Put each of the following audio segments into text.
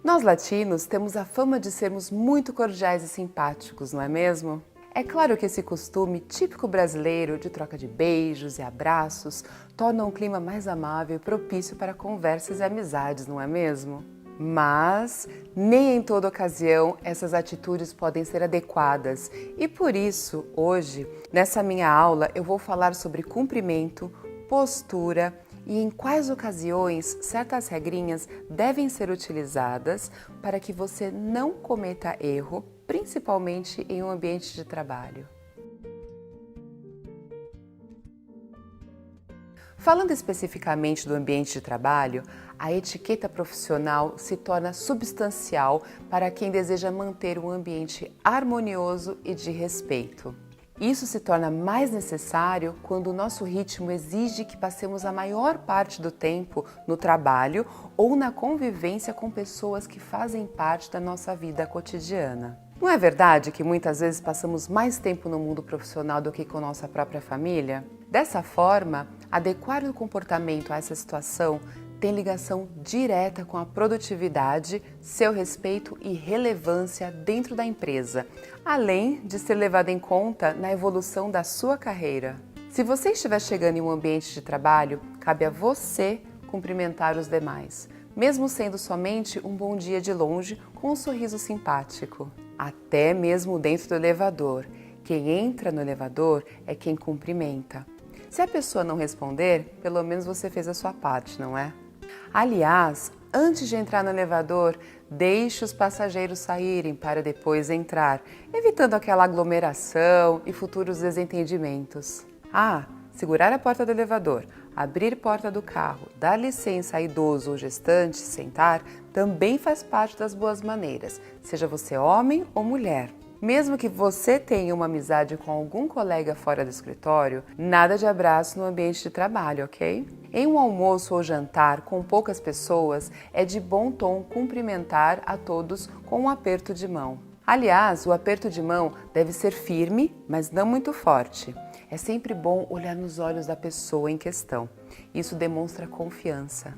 Nós latinos temos a fama de sermos muito cordiais e simpáticos, não é mesmo? É claro que esse costume típico brasileiro de troca de beijos e abraços torna um clima mais amável e propício para conversas e amizades, não é mesmo? Mas nem em toda ocasião essas atitudes podem ser adequadas e por isso, hoje, nessa minha aula, eu vou falar sobre cumprimento, postura e em quais ocasiões certas regrinhas devem ser utilizadas para que você não cometa erro, principalmente em um ambiente de trabalho. Falando especificamente do ambiente de trabalho, a etiqueta profissional se torna substancial para quem deseja manter um ambiente harmonioso e de respeito. Isso se torna mais necessário quando o nosso ritmo exige que passemos a maior parte do tempo no trabalho ou na convivência com pessoas que fazem parte da nossa vida cotidiana. Não é verdade que muitas vezes passamos mais tempo no mundo profissional do que com nossa própria família? Dessa forma, adequar o comportamento a essa situação tem ligação direta com a produtividade, seu respeito e relevância dentro da empresa, além de ser levado em conta na evolução da sua carreira. Se você estiver chegando em um ambiente de trabalho, cabe a você cumprimentar os demais, mesmo sendo somente um bom dia de longe com um sorriso simpático. Até mesmo dentro do elevador. Quem entra no elevador é quem cumprimenta. Se a pessoa não responder, pelo menos você fez a sua parte, não é? Aliás, antes de entrar no elevador, deixe os passageiros saírem para depois entrar, evitando aquela aglomeração e futuros desentendimentos. Segurar a porta do elevador, abrir porta do carro, dar licença a idoso ou gestante, sentar, também faz parte das boas maneiras, seja você homem ou mulher. Mesmo que você tenha uma amizade com algum colega fora do escritório, nada de abraço no ambiente de trabalho, ok? Em um almoço ou jantar com poucas pessoas, é de bom tom cumprimentar a todos com um aperto de mão. Aliás, o aperto de mão deve ser firme, mas não muito forte. É sempre bom olhar nos olhos da pessoa em questão. Isso demonstra confiança.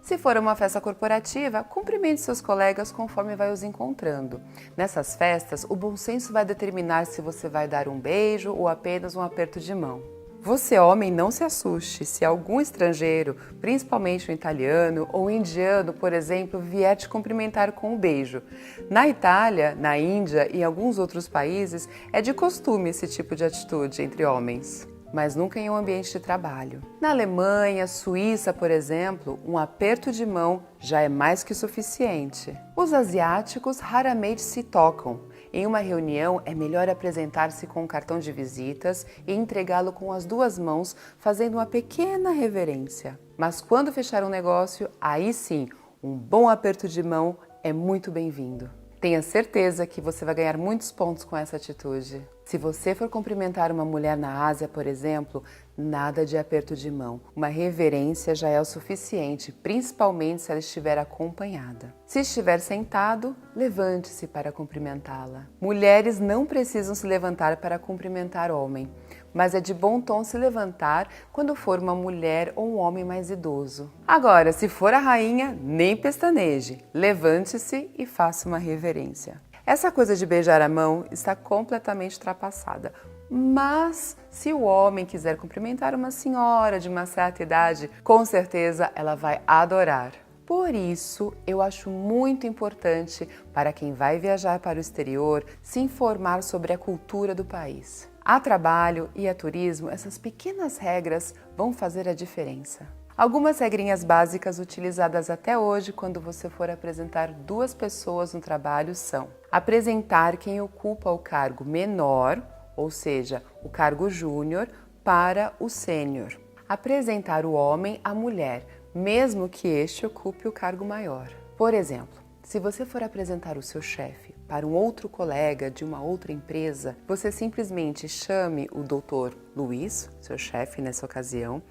Se for uma festa corporativa, cumprimente seus colegas conforme vai os encontrando. Nessas festas, o bom senso vai determinar se você vai dar um beijo ou apenas um aperto de mão. Você, homem, não se assuste se algum estrangeiro, principalmente um italiano ou um indiano, por exemplo, vier te cumprimentar com um beijo. Na Itália, na Índia e em alguns outros países, é de costume esse tipo de atitude entre homens, mas nunca em um ambiente de trabalho. Na Alemanha, Suíça, por exemplo, um aperto de mão já é mais que suficiente. Os asiáticos raramente se tocam. Em uma reunião, é melhor apresentar-se com um cartão de visitas e entregá-lo com as duas mãos, fazendo uma pequena reverência. Mas quando fechar um negócio, aí sim, um bom aperto de mão é muito bem-vindo. Tenha certeza que você vai ganhar muitos pontos com essa atitude. Se você for cumprimentar uma mulher na Ásia, por exemplo, nada de aperto de mão. Uma reverência já é o suficiente, principalmente se ela estiver acompanhada. Se estiver sentado, levante-se para cumprimentá-la. Mulheres não precisam se levantar para cumprimentar homem, mas é de bom tom se levantar quando for uma mulher ou um homem mais idoso. Agora, se for a rainha, nem pestaneje. Levante-se e faça uma reverência. Essa coisa de beijar a mão está completamente ultrapassada. Mas, se o homem quiser cumprimentar uma senhora de uma certa idade, com certeza ela vai adorar. Por isso, eu acho muito importante para quem vai viajar para o exterior se informar sobre a cultura do país. A trabalho e a turismo, essas pequenas regras vão fazer a diferença. Algumas regrinhas básicas utilizadas até hoje quando você for apresentar duas pessoas no trabalho são: apresentar quem ocupa o cargo menor, ou seja, o cargo júnior, para o sênior. Apresentar o homem à mulher, mesmo que este ocupe o cargo maior. Por exemplo, se você for apresentar o seu chefe para um outro colega de uma outra empresa, você simplesmente chame o Dr. Luiz, seu chefe nessa ocasião,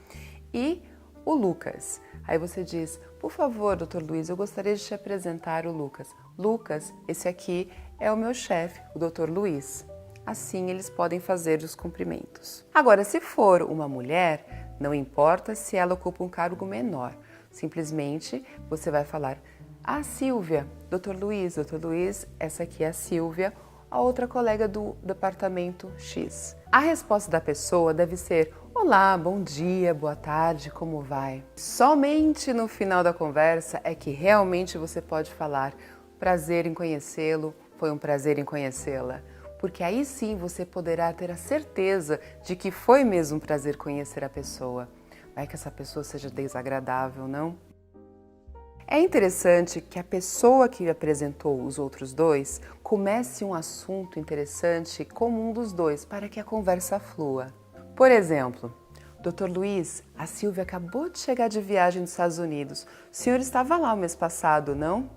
e o Lucas. Aí você diz: por favor, Dr. Luiz, eu gostaria de te apresentar o Lucas. Lucas, esse aqui é o meu chefe, o Dr. Luiz. Assim eles podem fazer os cumprimentos. Agora, se for uma mulher, não importa se ela ocupa um cargo menor. Simplesmente você vai falar: "Ah, Silvia, Dr. Luiz, essa aqui é a Silvia, a outra colega do departamento X." A resposta da pessoa deve ser: "Olá, bom dia, boa tarde, como vai?" Somente no final da conversa é que realmente você pode falar: "Prazer em conhecê-lo, foi um prazer em conhecê-la." Porque aí sim você poderá ter a certeza de que foi mesmo um prazer conhecer a pessoa. Vai que essa pessoa seja desagradável, não? É interessante que a pessoa que apresentou os outros dois comece um assunto interessante comum dos dois para que a conversa flua. Por exemplo: "Dr. Luiz, a Silvia acabou de chegar de viagem dos Estados Unidos. O senhor estava lá o mês passado, não?"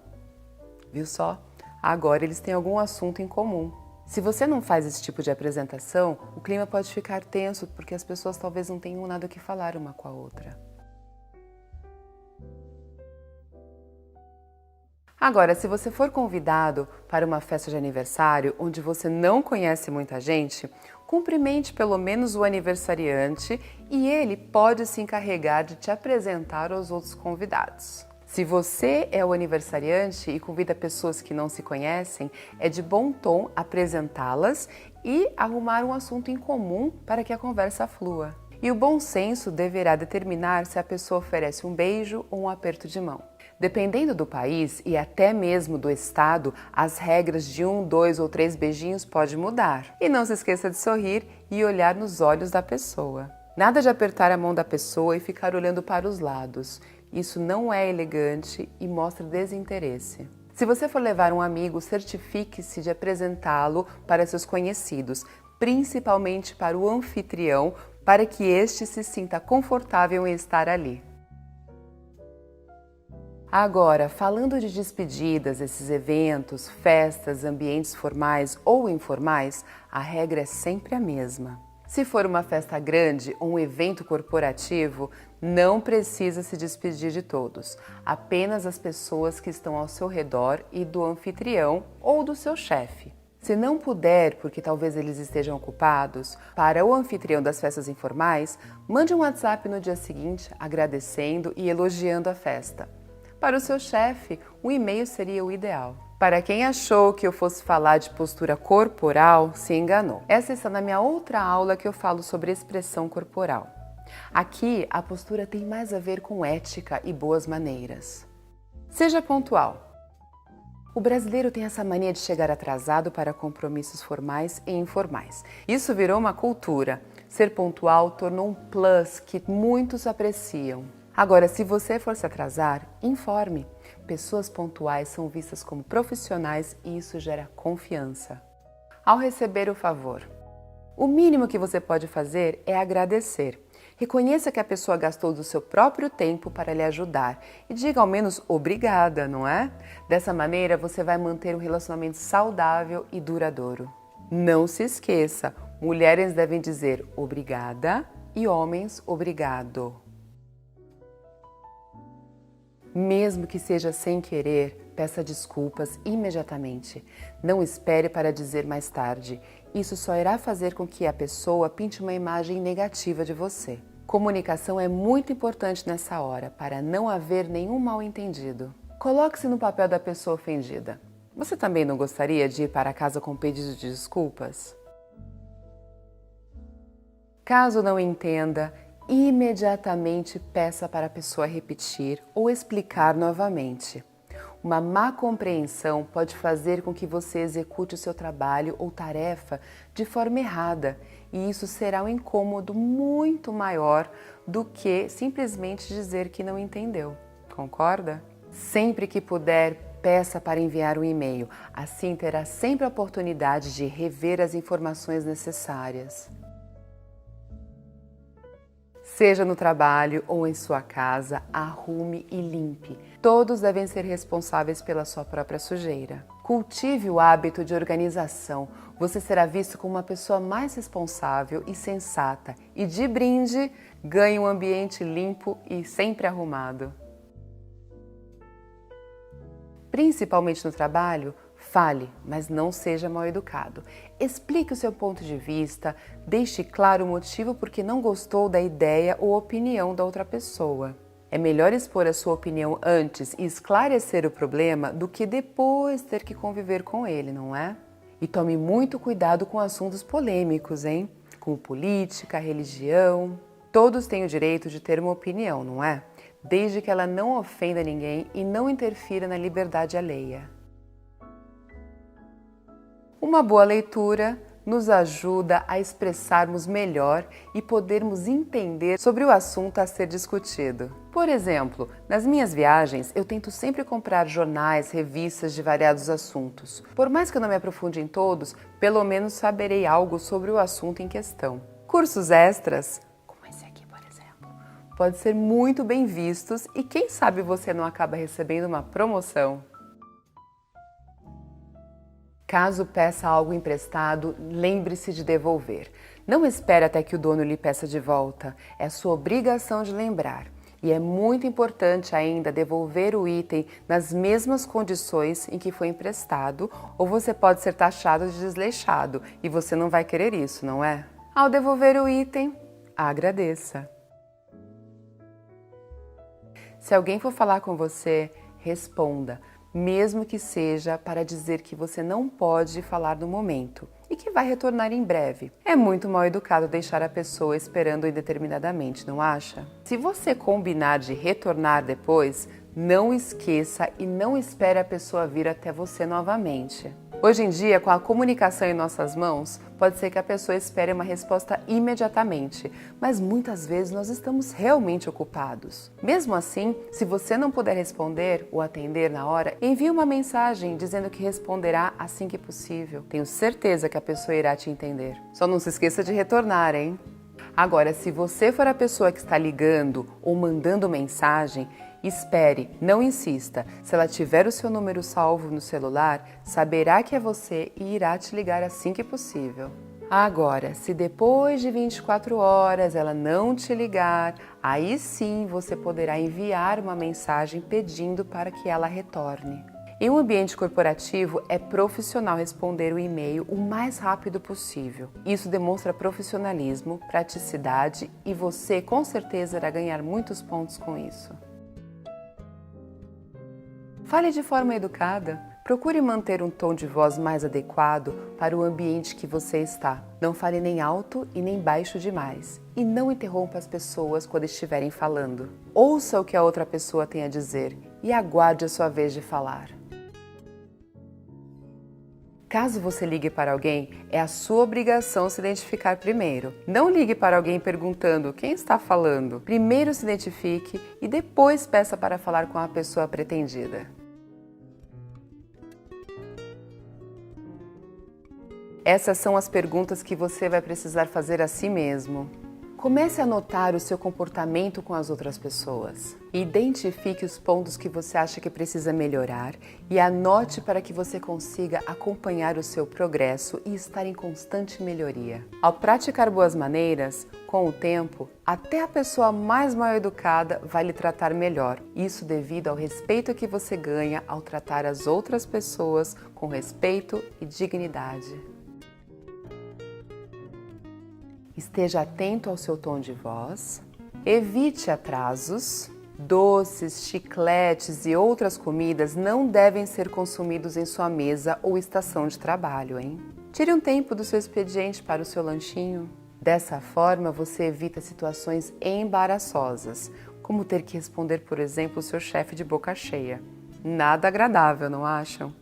Viu só? Agora eles têm algum assunto em comum. Se você não faz esse tipo de apresentação, o clima pode ficar tenso porque as pessoas talvez não tenham nada o que falar uma com a outra. Agora, se você for convidado para uma festa de aniversário onde você não conhece muita gente, cumprimente pelo menos o aniversariante e ele pode se encarregar de te apresentar aos outros convidados. Se você é o aniversariante e convida pessoas que não se conhecem, é de bom tom apresentá-las e arrumar um assunto em comum para que a conversa flua. E o bom senso deverá determinar se a pessoa oferece um beijo ou um aperto de mão. Dependendo do país e até mesmo do estado, as regras de 1, 2 ou 3 beijinhos podem mudar. E não se esqueça de sorrir e olhar nos olhos da pessoa. Nada de apertar a mão da pessoa e ficar olhando para os lados. Isso não é elegante e mostra desinteresse. Se você for levar um amigo, certifique-se de apresentá-lo para seus conhecidos, principalmente para o anfitrião, para que este se sinta confortável em estar ali. Agora, falando de despedidas, esses eventos, festas, ambientes formais ou informais, a regra é sempre a mesma. Se for uma festa grande ou um evento corporativo, não precisa se despedir de todos, apenas as pessoas que estão ao seu redor e do anfitrião ou do seu chefe. Se não puder, porque talvez eles estejam ocupados, para o anfitrião das festas informais, mande um WhatsApp no dia seguinte agradecendo e elogiando a festa. Para o seu chefe, um e-mail seria o ideal. Para quem achou que eu fosse falar de postura corporal, se enganou. Essa está na minha outra aula que eu falo sobre expressão corporal. Aqui, a postura tem mais a ver com ética e boas maneiras. Seja pontual. O brasileiro tem essa mania de chegar atrasado para compromissos formais e informais. Isso virou uma cultura. Ser pontual tornou um plus que muitos apreciam. Agora, se você for se atrasar, informe. Pessoas pontuais são vistas como profissionais e isso gera confiança. Ao receber o favor, o mínimo que você pode fazer é agradecer. Reconheça que a pessoa gastou do seu próprio tempo para lhe ajudar e diga ao menos obrigada, não é? Dessa maneira, você vai manter um relacionamento saudável e duradouro. Não se esqueça, mulheres devem dizer obrigada e homens obrigado. Mesmo que seja sem querer, peça desculpas imediatamente. Não espere para dizer mais tarde. Isso só irá fazer com que a pessoa pinte uma imagem negativa de você. Comunicação é muito importante nessa hora, para não haver nenhum mal-entendido. Coloque-se no papel da pessoa ofendida. Você também não gostaria de ir para casa com pedido de desculpas? Caso não entenda, imediatamente peça para a pessoa repetir ou explicar novamente. Uma má compreensão pode fazer com que você execute o seu trabalho ou tarefa de forma errada, e isso será um incômodo muito maior do que simplesmente dizer que não entendeu. Concorda? Sempre que puder, peça para enviar um e-mail. Assim terá sempre a oportunidade de rever as informações necessárias. Seja no trabalho ou em sua casa, arrume e limpe. Todos devem ser responsáveis pela sua própria sujeira. Cultive o hábito de organização. Você será visto como uma pessoa mais responsável e sensata. E de brinde, ganhe um ambiente limpo e sempre arrumado. Principalmente no trabalho, Fale, mas não seja mal educado. Explique o seu ponto de vista, deixe claro o motivo por que não gostou da ideia ou opinião da outra pessoa. É melhor expor a sua opinião antes e esclarecer o problema do que depois ter que conviver com ele, não é? E tome muito cuidado com assuntos polêmicos, hein? Como política, religião. Todos têm o direito de ter uma opinião, não é? Desde que ela não ofenda ninguém e não interfira na liberdade alheia. Uma boa leitura nos ajuda a expressarmos melhor e podermos entender sobre o assunto a ser discutido. Por exemplo, nas minhas viagens, eu tento sempre comprar jornais, revistas de variados assuntos. Por mais que eu não me aprofunde em todos, pelo menos saberei algo sobre o assunto em questão. Cursos extras, como esse aqui, por exemplo, podem ser muito bem vistos e quem sabe você não acaba recebendo uma promoção. Caso peça algo emprestado, lembre-se de devolver. Não espere até que o dono lhe peça de volta. É sua obrigação de lembrar. E é muito importante ainda devolver o item nas mesmas condições em que foi emprestado, ou você pode ser taxado de desleixado e você não vai querer isso, não é? Ao devolver o item, agradeça. Se alguém for falar com você, responda, mesmo que seja para dizer que você não pode falar no momento e que vai retornar em breve. É muito mal educado deixar a pessoa esperando indeterminadamente, não acha? Se você combinar de retornar depois, não esqueça e não espere a pessoa vir até você novamente. Hoje em dia, com a comunicação em nossas mãos, pode ser que a pessoa espere uma resposta imediatamente, mas muitas vezes nós estamos realmente ocupados. Mesmo assim, se você não puder responder ou atender na hora, envie uma mensagem dizendo que responderá assim que possível. Tenho certeza que a pessoa irá te entender. Só não se esqueça de retornar, hein? Agora, se você for a pessoa que está ligando ou mandando mensagem, espere, não insista. Se ela tiver o seu número salvo no celular, saberá que é você e irá te ligar assim que possível. Agora, se depois de 24 horas ela não te ligar, aí sim você poderá enviar uma mensagem pedindo para que ela retorne. Em um ambiente corporativo, é profissional responder o e-mail o mais rápido possível. Isso demonstra profissionalismo, praticidade e você com certeza irá ganhar muitos pontos com isso. Fale de forma educada. Procure manter um tom de voz mais adequado para o ambiente que você está. Não fale nem alto e nem baixo demais. E não interrompa as pessoas quando estiverem falando. Ouça o que a outra pessoa tem a dizer e aguarde a sua vez de falar. Caso você ligue para alguém, é a sua obrigação se identificar primeiro. Não ligue para alguém perguntando quem está falando. Primeiro se identifique e depois peça para falar com a pessoa pretendida. Essas são as perguntas que você vai precisar fazer a si mesmo. Comece a notar o seu comportamento com as outras pessoas. Identifique os pontos que você acha que precisa melhorar e anote para que você consiga acompanhar o seu progresso e estar em constante melhoria. Ao praticar boas maneiras, com o tempo, até a pessoa mais mal educada vai lhe tratar melhor. Isso devido ao respeito que você ganha ao tratar as outras pessoas com respeito e dignidade. Esteja atento ao seu tom de voz, evite atrasos, doces, chicletes e outras comidas não devem ser consumidos em sua mesa ou estação de trabalho, hein? Tire um tempo do seu expediente para o seu lanchinho. Dessa forma, você evita situações embaraçosas, como ter que responder, por exemplo, o seu chefe de boca cheia. Nada agradável, não acham?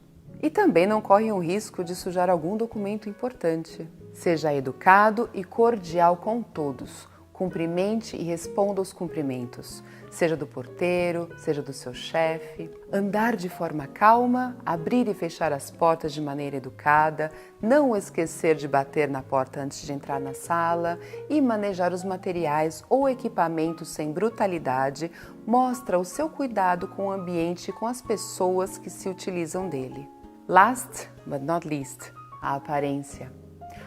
E também não corre o risco de sujar algum documento importante. Seja educado e cordial com todos. Cumprimente e responda aos cumprimentos, seja do porteiro, seja do seu chefe. Andar de forma calma, abrir e fechar as portas de maneira educada, não esquecer de bater na porta antes de entrar na sala e manejar os materiais ou equipamentos sem brutalidade mostra o seu cuidado com o ambiente e com as pessoas que se utilizam dele. Last but not least, a aparência.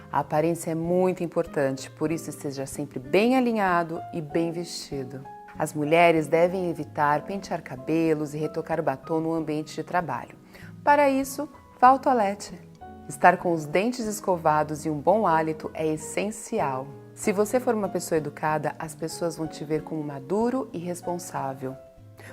A aparência é muito importante, por isso esteja sempre bem alinhado e bem vestido. As mulheres devem evitar pentear cabelos e retocar batom no ambiente de trabalho. Para isso, Vá ao toalete. Estar com os dentes escovados e um bom hálito é essencial. Se você for uma pessoa educada, as pessoas vão te ver como maduro e responsável.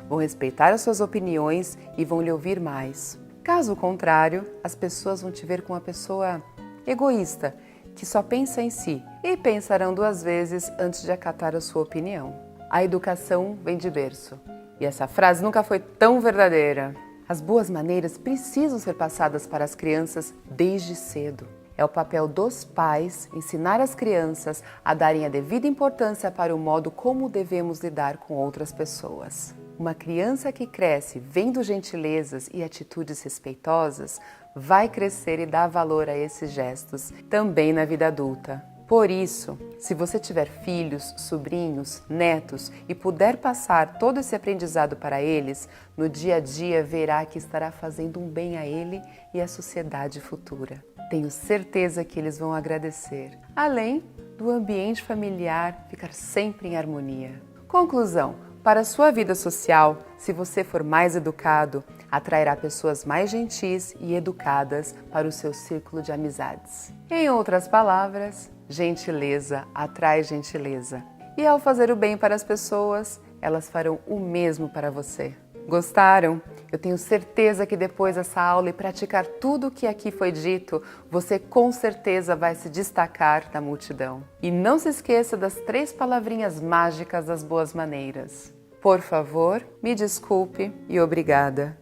Vão respeitar as suas opiniões e vão lhe ouvir mais. Caso contrário, as pessoas vão te ver como uma pessoa egoísta, que só pensa em si e pensarão 2 vezes antes de acatar a sua opinião. A educação vem de berço. E essa frase nunca foi tão verdadeira. As boas maneiras precisam ser passadas para as crianças desde cedo. É o papel dos pais ensinar as crianças a darem a devida importância para o modo como devemos lidar com outras pessoas. Uma criança que cresce vendo gentilezas e atitudes respeitosas vai crescer e dar valor a esses gestos também na vida adulta. Por isso, se você tiver filhos, sobrinhos, netos e puder passar todo esse aprendizado para eles, no dia a dia verá que estará fazendo um bem a ele e à sociedade futura. Tenho certeza que eles vão agradecer, além do ambiente familiar ficar sempre em harmonia. Conclusão: para a sua vida social, se você for mais educado, atrairá pessoas mais gentis e educadas para o seu círculo de amizades. Em outras palavras, gentileza atrai gentileza. E ao fazer o bem para as pessoas, elas farão o mesmo para você. Gostaram? Eu tenho certeza que depois dessa aula e praticar tudo o que aqui foi dito, você com certeza vai se destacar na multidão. E não se esqueça das 3 palavrinhas mágicas das boas maneiras. Por favor, me desculpe e obrigada.